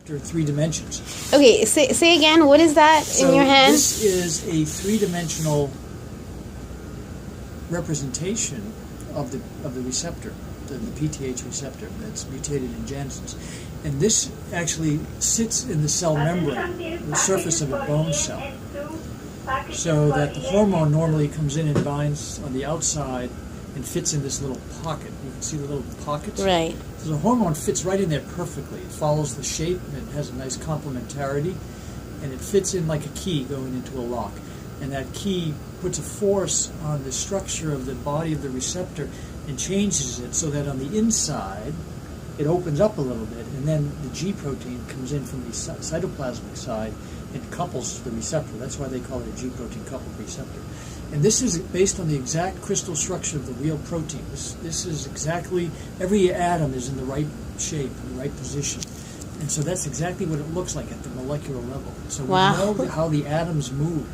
3 dimensions. Okay, say again, what is that in your hand? This is a 3-dimensional representation of the receptor, the PTH receptor that's mutated in Jansen's. And this actually sits in the cell membrane, the surface of a bone cell, so that the hormone normally comes in and binds on the outside and fits in this little pocket. You can see the little pockets? Right. So the hormone fits right in there perfectly. It follows the shape, and it has a nice complementarity, and it fits in like a key going into a lock. And that key puts a force on the structure of the body of the receptor and changes it so that on the inside it opens up a little bit, and then the G protein comes in from the cytoplasmic side and couples the receptor. That's why they call it a G protein coupled receptor. And this is based on the exact crystal structure of the real protein. This is exactly, every atom is in the right shape, in the right position. And so that's exactly what it looks like at the molecular level. So we know how the atoms move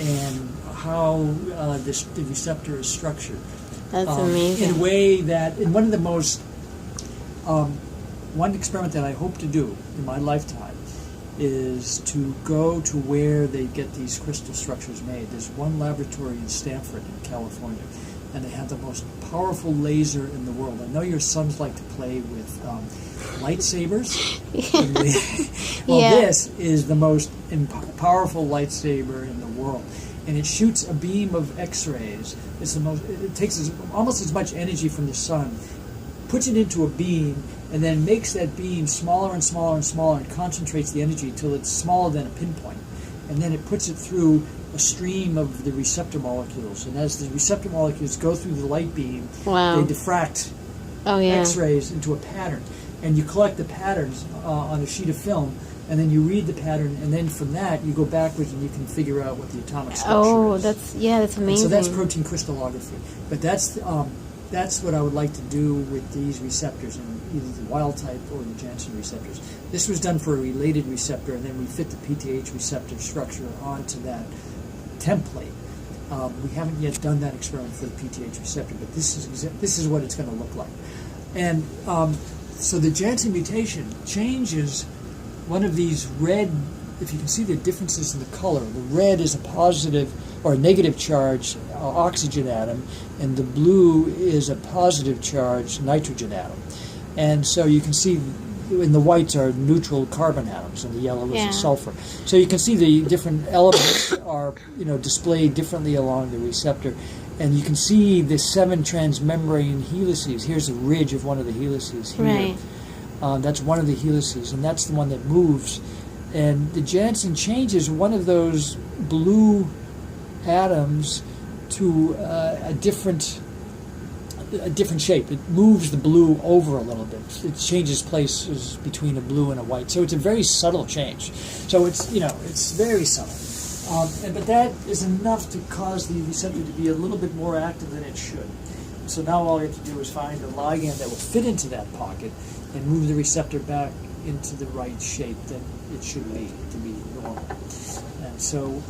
and how the receptor is structured. That's amazing. In a way that, in one of the most, one experiment that I hope to do in my lifetime is to go to where they get these crystal structures made. There's one laboratory in Stanford in California, and they have the most powerful laser in the world. I know your sons like to play with lightsabers. This is the most powerful lightsaber in the world, and it shoots a beam of X-rays. It takes almost as much energy from the sun, puts it into a beam, and then makes that beam smaller and smaller and smaller, and concentrates the energy until it's smaller than a pinpoint. And then it puts it through a stream of the receptor molecules. And as the receptor molecules go through the light beam, they diffract X-rays into a pattern. And you collect the patterns on a sheet of film, and then you read the pattern, and then from that you go backwards and you can figure out what the atomic structure is. That's amazing. And so that's protein crystallography. But that's what I would like to do with these receptors, in either the wild type or the Jansen receptors. This was done for a related receptor, and then we fit the PTH receptor structure onto that template. We haven't yet done that experiment for the PTH receptor, but this is what it's going to look like. And so the Jansen mutation changes one of these red. If you can see the differences in the color, the red is a positive or a negative charge oxygen atom, and the blue is a positive charge nitrogen atom. And so you can see in the whites are neutral carbon atoms, and the yellow is the sulfur. So you can see the different elements are displayed differently along the receptor. And you can see the 7 transmembrane helices. Here's a ridge of one of the helices here. Right. That's one of the helices, and that's the one that moves. And the Jansen changes one of those blue atoms to a different shape. It moves the blue over a little bit. It changes places between a blue and a white. So it's a very subtle change. So it's very subtle. But that is enough to cause the receptor to be a little bit more active than it should. So now all you have to do is find a ligand that will fit into that pocket and move the receptor back into the right shape that it should be to be normal. And so,